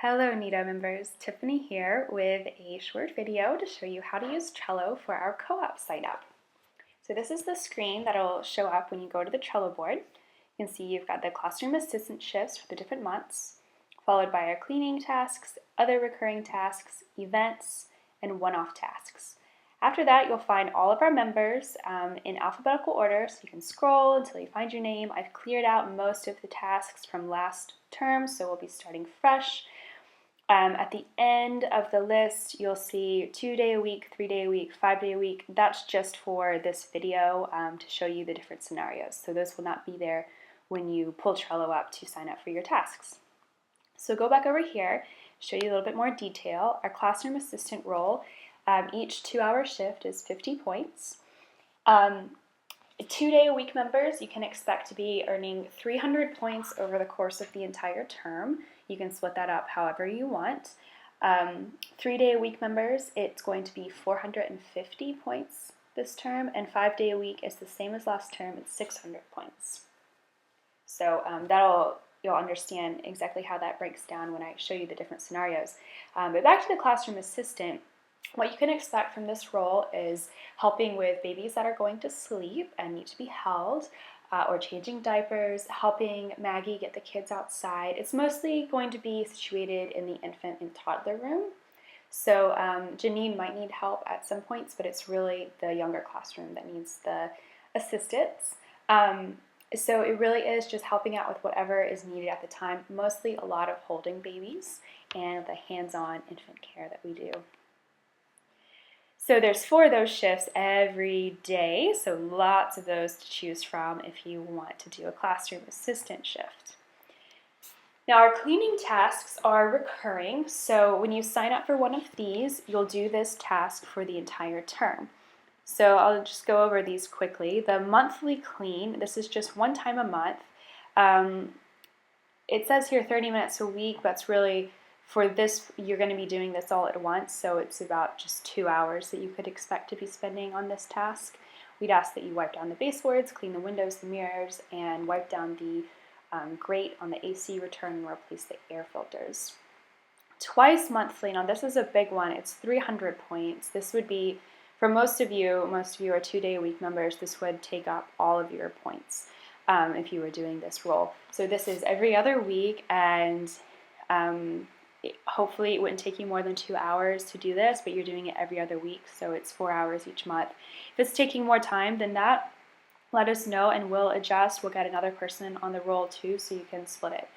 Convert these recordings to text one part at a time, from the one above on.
Hello Nido members, Tiffany here with a short video to show you how to use Trello for our co-op sign up. So this is the screen that'll show up when you go to the Trello board. You can see you've got the classroom assistant shifts for the different months, followed by our cleaning tasks, other recurring tasks, events, and one-off tasks. After that, you'll find all of our members in alphabetical order, so you can scroll until you find your name. I've cleared out most of the tasks from last term, so we'll be starting fresh. At the end of the list, you'll see 2-day a week, 3-day a week, 5-day a week. That's just for this video to show you the different scenarios. So those will not be there when you pull Trello up to sign up for your tasks. So go back over here, show you a little bit more detail. Our classroom assistant role, each 2-hour shift is 50 points. 2-day a week members, you can expect to be earning 300 points over the course of the entire term. You can split that up however you want. 3-day a week members, it's going to be 450 points this term, and 5-day a week is the same as last term, it's 600 points. So you'll understand exactly how that breaks down when I show you the different scenarios. But back to the classroom assistant, what you can expect from this role is helping with babies that are going to sleep and need to be held, or changing diapers, helping Maggie get the kids outside. It's mostly going to be situated in the infant and toddler room. So Janine might need help at some points, but it's really the younger classroom that needs the assistance. So it really is just helping out with whatever is needed at the time, mostly a lot of holding babies and the hands-on infant care that we do. So there's 4 of those shifts every day, so lots of those to choose from if you want to do a classroom assistant shift. Now our cleaning tasks are recurring, so when you sign up for one of these, you'll do this task for the entire term. So I'll just go over these quickly. The monthly clean, this is just one time a month. It says here 30 minutes a week, but it's really, for this, you're going to be doing this all at once, so it's about just 2 hours that you could expect to be spending on this task. We'd ask that you wipe down the baseboards, clean the windows, the mirrors, and wipe down the grate on the AC, return and replace the air filters. Twice monthly, now this is a big one, it's 300 points. This would be, for most of you are 2-day a week members, this would take up all of your points if you were doing this role. So this is every other week, and hopefully it wouldn't take you more than 2 hours to do this, but you're doing it every other week, so it's 4 hours each month. If it's taking more time than that, let us know and we'll adjust. We'll get another person on the roll too, so you can split it.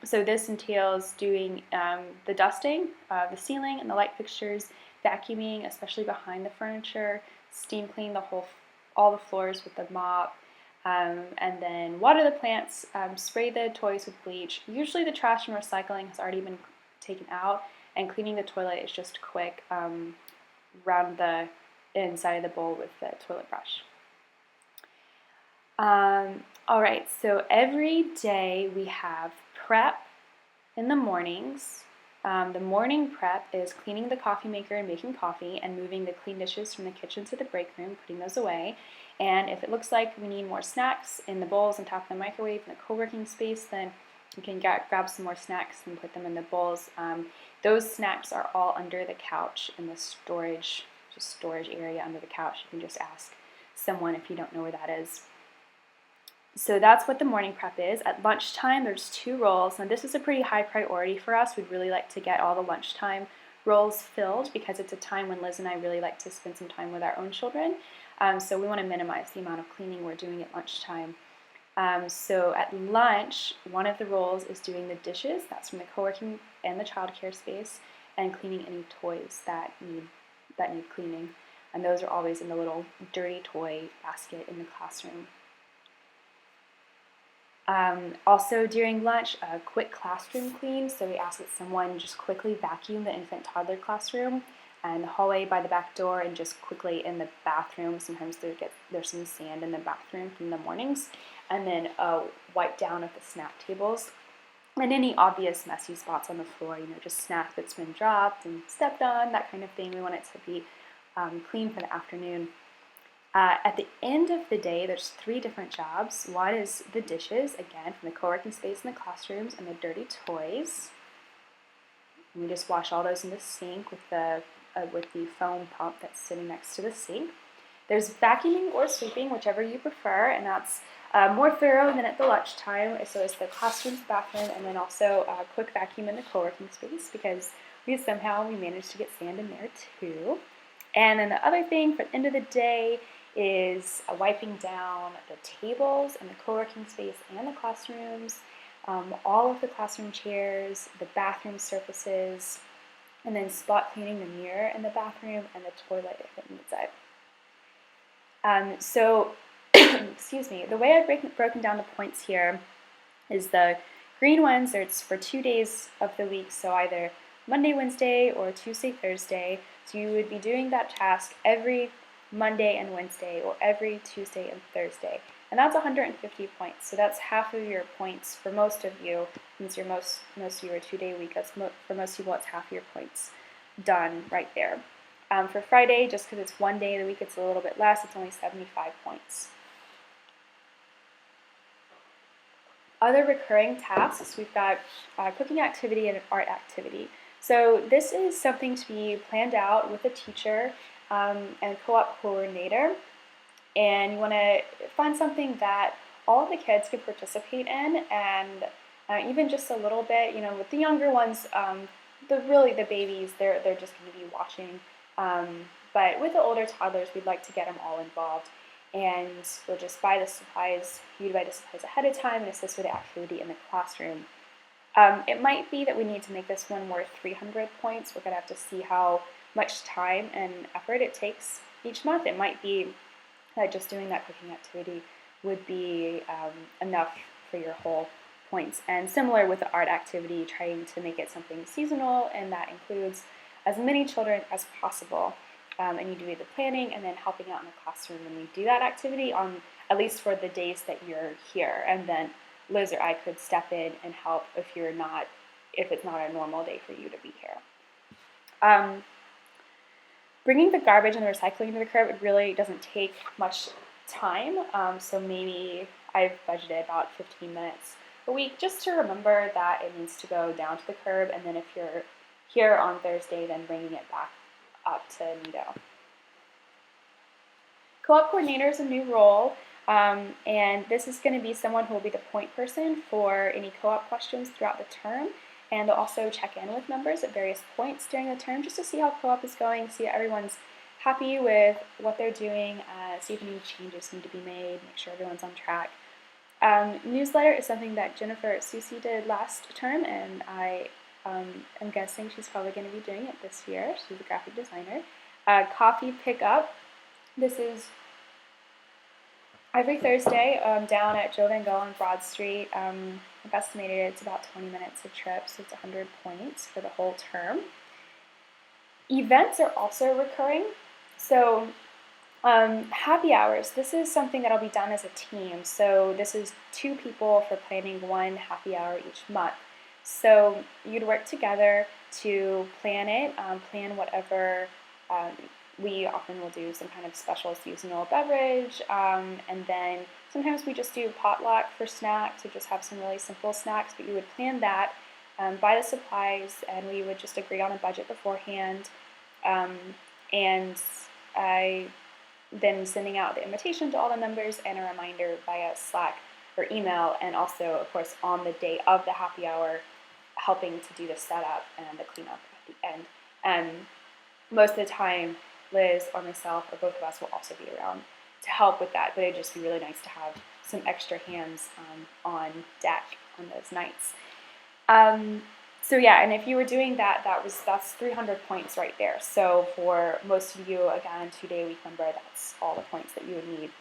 So this entails doing the dusting, the ceiling and the light fixtures, vacuuming, especially behind the furniture, steam clean all the floors with the mop, and then water the plants, spray the toys with bleach. Usually the trash and recycling has already been taken out, and cleaning the toilet is just quick, around the inside of the bowl with the toilet brush. Alright, so every day we have prep in the mornings. The morning prep is cleaning the coffee maker and making coffee and moving the clean dishes from the kitchen to the break room, putting those away. And if it looks like we need more snacks in the bowls on top of the microwave in the co-working space, then you can grab some more snacks and put them in the bowls. Those snacks are all under the couch in the storage area under the couch. You can just ask someone if you don't know where that is. So that's what the morning prep is. At lunchtime, there's 2 roles. Now this is a pretty high priority for us. We'd really like to get all the lunchtime roles filled because it's a time when Liz and I really like to spend some time with our own children. So we want to minimize the amount of cleaning we're doing at lunchtime. So at lunch, one of the roles is doing the dishes. That's from the co-working and the childcare space, and cleaning any toys that need cleaning. And those are always in the little dirty toy basket in the classroom. Also during lunch, a quick classroom clean, so we ask that someone just quickly vacuum the infant toddler classroom and the hallway by the back door, and just quickly in the bathroom. Sometimes there's some sand in the bathroom from the mornings, and then wipe down of the snack tables and any obvious messy spots on the floor, just snack that's been dropped and stepped on, that kind of thing. We want it to be clean for the afternoon. At the end of the day, there's 3 different jobs. One is the dishes, again, from the co-working space in the classrooms, and the dirty toys. And we just wash all those in the sink with the foam pump that's sitting next to the sink. There's vacuuming or sweeping, whichever you prefer, and that's more thorough than at the lunchtime. So it's the classroom's bathroom, and then also a quick vacuum in the co-working space because we managed to get sand in there too. And then the other thing for the end of the day is wiping down the tables in the co-working space and the classrooms, all of the classroom chairs, the bathroom surfaces, and then spot cleaning the mirror in the bathroom and the toilet if it needs it. So, excuse me, the way I've broken down the points here is the green ones, it's for 2 days of the week, so either Monday, Wednesday, or Tuesday, Thursday. So you would be doing that task every Monday and Wednesday, or every Tuesday and Thursday. And that's 150 points. So that's half of your points for most of you, since most of you are 2-day week. For most people, it's half of your points done right there. For Friday, just because it's 1 day of the week, it's a little bit less. It's only 75 points. Other recurring tasks, we've got cooking activity and an art activity. So this is something to be planned out with a teacher and co-op coordinator. And you want to find something that all of the kids can participate in, and even just a little bit, with the younger ones, the babies, they're just going to be watching. But with the older toddlers, we'd like to get them all involved. And we'll just buy the supplies, you'd buy the supplies ahead of time and assist with the activity in the classroom. It might be that we need to make this one worth 300 points. We're going to have to see how much time and effort it takes each month. It might be that just doing that cooking activity would be enough for your whole points. And similar with the art activity, trying to make it something seasonal, and that includes as many children as possible. And you do the planning and then helping out in the classroom when we do that activity, on at least for the days that you're here. And then Liz or I could step in and help if it's not a normal day for you to be here. Bringing the garbage and the recycling to the curb, it really doesn't take much time. So maybe I've budgeted about 15 minutes a week just to remember that it needs to go down to the curb. And then if you're here on Thursday, then bringing it back up to Nido. Co-op coordinator is a new role, and this is going to be someone who will be the point person for any co-op questions throughout the term, and they'll also check in with members at various points during the term just to see how co-op is going, see if everyone's happy with what they're doing, see if any changes need to be made, make sure everyone's on track. Newsletter is something that Jennifer Susi did last term, and I'm guessing she's probably going to be doing it this year. She's a graphic designer. Coffee pickup. This is every Thursday down at Joe Van Gogh on Broad Street. I've estimated it's about 20 minutes a trip, so it's 100 points for the whole term. Events are also recurring. So happy hours. This is something that'll be done as a team. So this is 2 people for planning 1 happy hour each month. So you'd work together to plan it, plan whatever. We often will do some kind of special seasonal beverage, and then sometimes we just do potluck for snacks, or just have some really simple snacks, but you would plan that, buy the supplies, and we would just agree on a budget beforehand, and then sending out the invitation to all the members and a reminder via Slack or email, and also, of course, on the day of the happy hour, helping to do the setup and the cleanup at the end. And most of the time, Liz or myself or both of us will also be around to help with that, but it'd just be really nice to have some extra hands on deck on those nights. So yeah, and if you were doing that, that's 300 points right there. So for most of you, again, 2-day week member, that's all the points that you would need.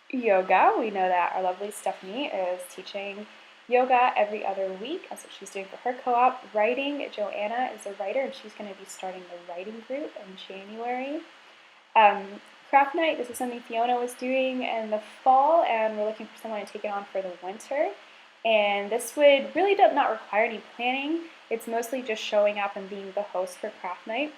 Yoga, we know that our lovely Stephanie is teaching yoga every other week. That's what she's doing for her co-op. Writing, Joanna is a writer, and she's going to be starting the writing group in January. Craft night, this is something Fiona was doing in the fall, and we're looking for someone to take it on for the winter. And this would really not require any planning. It's mostly just showing up and being the host for craft night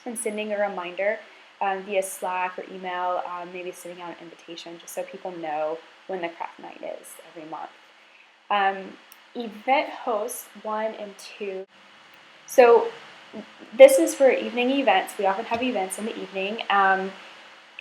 and sending a reminder via Slack or email, maybe sending out an invitation just so people know when the craft night is every month. event hosts 1 and 2. So this is for evening events. We often have events in the evening.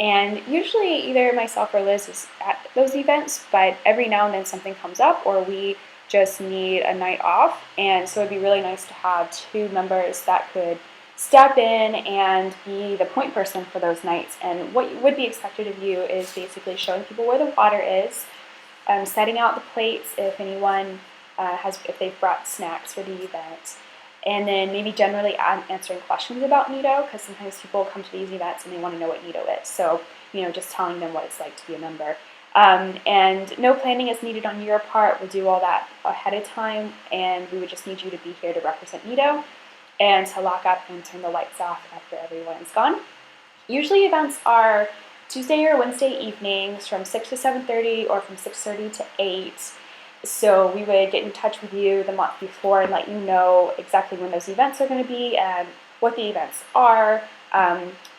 And usually either myself or Liz is at those events, but every now and then something comes up or we just need a night off. And so it'd be really nice to have 2 members that could step in and be the point person for those nights. And what would be expected of you is basically showing people where the water is, setting out the plates if anyone if they've brought snacks for the event, and then maybe generally answering questions about Nido, because sometimes people come to these events and they want to know what Nido is. So, just telling them what it's like to be a member. And no planning is needed on your part. We'll do all that ahead of time, and we would just need you to be here to represent Nido and to lock up and turn the lights off after everyone's gone. Usually events are Tuesday or Wednesday evenings from 6 to 7:30 or from 6:30 to 8. So we would get in touch with you the month before and let you know exactly when those events are going to be and what the events are,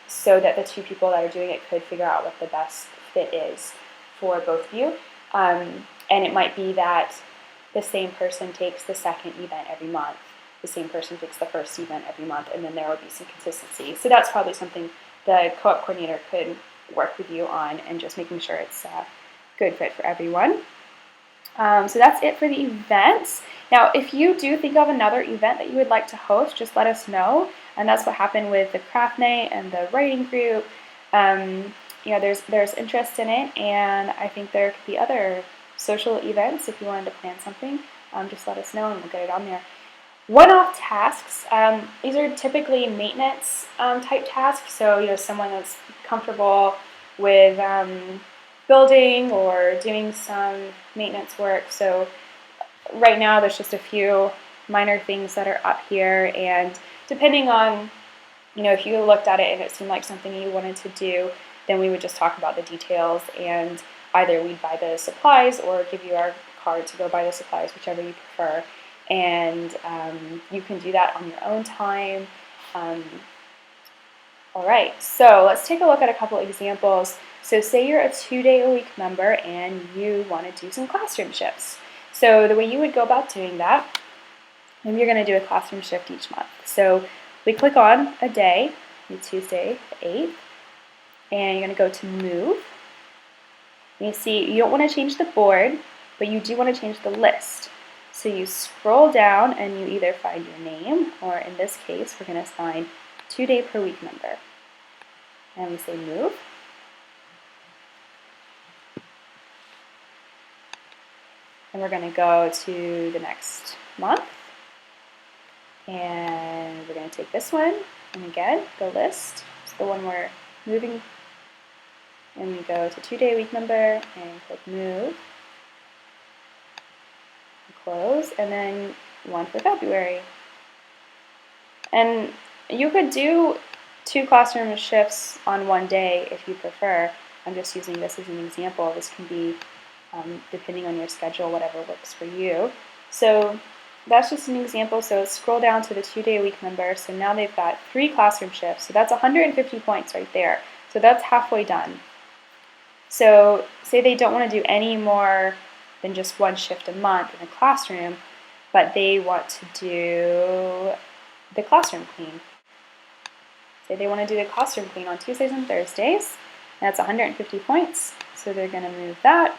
so that the 2 people that are doing it could figure out what the best fit is for both of you. And it might be that the same person takes the second event every month, the same person takes the first event every month, and then there will be some consistency. So that's probably something the co-op coordinator could work with you on, and just making sure it's a good fit for everyone. So that's it for the events. Now, if you do think of another event that you would like to host, just let us know. And that's what happened with the craft night and the writing group. There's interest in it, and I think there could be other social events if you wanted to plan something. Just let us know and we'll get it on there. One-off tasks. These are typically maintenance type tasks. So, someone that's comfortable with building or doing some maintenance work. So right now there's just a few minor things that are up here, and depending on, if you looked at it and it seemed like something you wanted to do, then we would just talk about the details, and either we'd buy the supplies or give you our card to go buy the supplies, whichever you prefer. And you can do that on your own time. All right, so let's take a look at a couple examples. So say you're a 2-day-a-week member and you want to do some classroom shifts. So the way you would go about doing that, maybe you're going to do a classroom shift each month. So we click on a day, Tuesday the 8th, and you're going to go to Move. And you see you don't want to change the board, but you do want to change the list. So you scroll down and you either find your name, or in this case, we're going to find 2-day-per-week member. And we say Move. And we're going to go to the next month. And we're going to take this one. And again, the list. It's the one we're moving. And we go to 2-day-a-week member and click Move. Close. And then one for February. And you could do 2 classroom shifts on one day if you prefer. I'm just using this as an example. This can be, depending on your schedule, whatever works for you. So that's just an example. So scroll down to the 2-day-a-week member. So now they've got 3 classroom shifts. So that's 150 points right there. So that's halfway done. So say they don't want to do any more than just 1 shift a month in the classroom, but they want to do the classroom clean. Say they want to do the classroom clean on Tuesdays and Thursdays. That's 150 points. So they're going to move that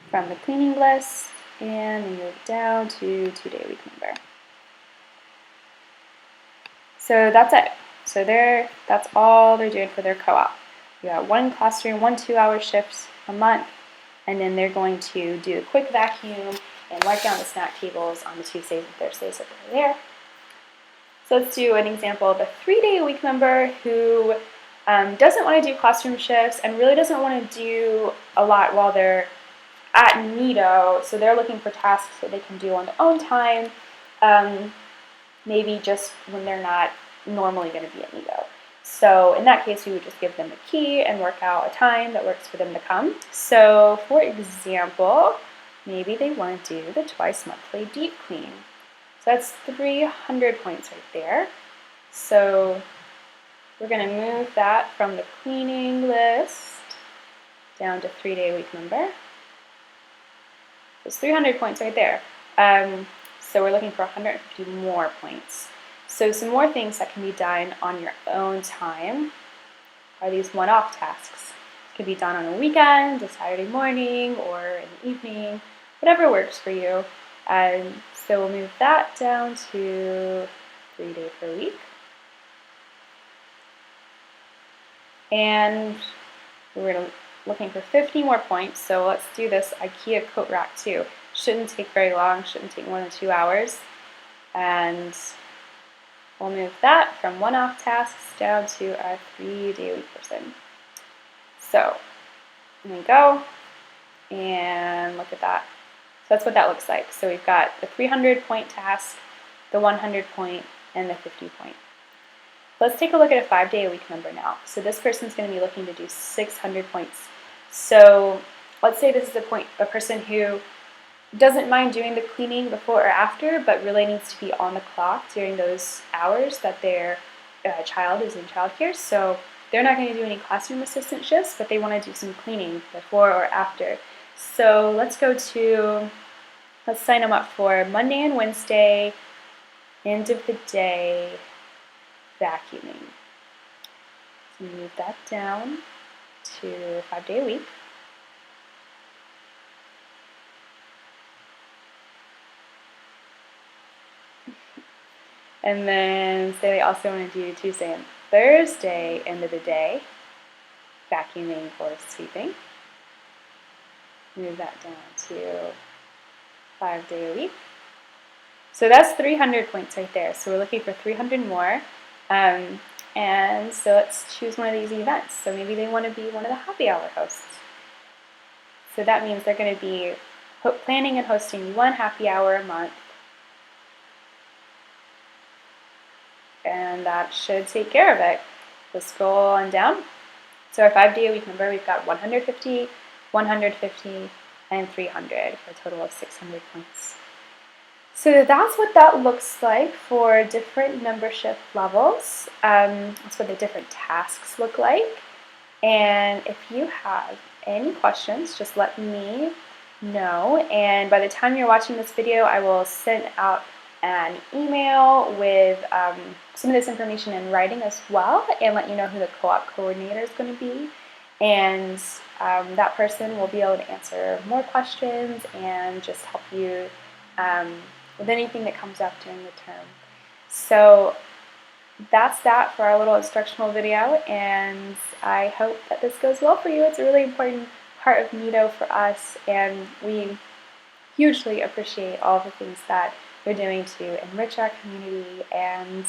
from the cleaning list and move down to 2-day-a-week member. So that's it. So that's all they're doing for their co-op. You got 1 classroom, 1 2-hour shifts a month, and then they're going to do a quick vacuum and wipe down the snack tables on the Tuesdays and Thursdays that they're there. So let's do an example of a 3-day-a-week member who doesn't want to do classroom shifts and really doesn't want to do a lot while they're at Nido. So they're looking for tasks that they can do on their own time, maybe just when they're not normally going to be at Nido. So in that case, we would just give them the key and work out a time that works for them to come. So for example, maybe they want to do the twice monthly deep clean. So that's 300 points right there. So we're going to move that from the cleaning list down to 3-day-a-week member. There's 300 points right there. So we're looking for 150 more points. So some more things that can be done on your own time are these one-off tasks. It can be done on a weekend, a Saturday morning, or in the evening, whatever works for you. So we'll move that down to 3 days per week. And we're looking for 50 more points, so let's do this IKEA coat rack too. Shouldn't take very long, shouldn't take more than 2 hours. And we'll move that from one-off tasks down to our 3-day-a-week person. So, there we go, and look at that. So that's what that looks like. So we've got the 300-point task, the 100-point, and the 50-point. Let's take a look at a 5-day-a-week member now. So this person's going to be looking to do 600 points. So let's say this is a person who doesn't mind doing the cleaning before or after, but really needs to be on the clock during those hours that their child is in childcare. So they're not going to do any classroom assistant shifts, but they want to do some cleaning before or after. So let's sign them up for Monday and Wednesday, end of the day, vacuuming. So move that down to 5-day-a-week. And then say they also want to do Tuesday and Thursday, end of the day, vacuuming or sweeping. Move that down to 5-day-a-week. So that's 300 points right there. So we're looking for 300 more. And so let's choose one of these events. So maybe they want to be one of the happy hour hosts. So that means they're going to be planning and hosting one happy hour a month. And that should take care of it. Let's scroll on down. So our 5-day-a-week number, we've got 150, 150, and 300 for a total of 600 points. So that's what that looks like for different membership levels. That's what the different tasks look like. And if you have any questions, just let me know. And by the time you're watching this video, I will send out an email with some of this information in writing as well, and let you know who the co-op coordinator is going to be. And that person will be able to answer more questions and just help you with anything that comes up during the term. So that's that for our little instructional video, and I hope that this goes well for you. It's a really important part of Nido for us, and we hugely appreciate all the things that you're doing to enrich our community and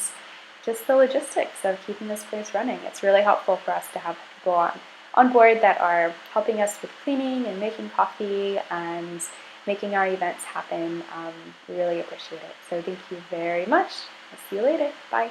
just the logistics of keeping this place running. It's really helpful for us to have people on board that are helping us with cleaning and making coffee and making our events happen. We really appreciate it. So thank you very much. I'll see you later. Bye.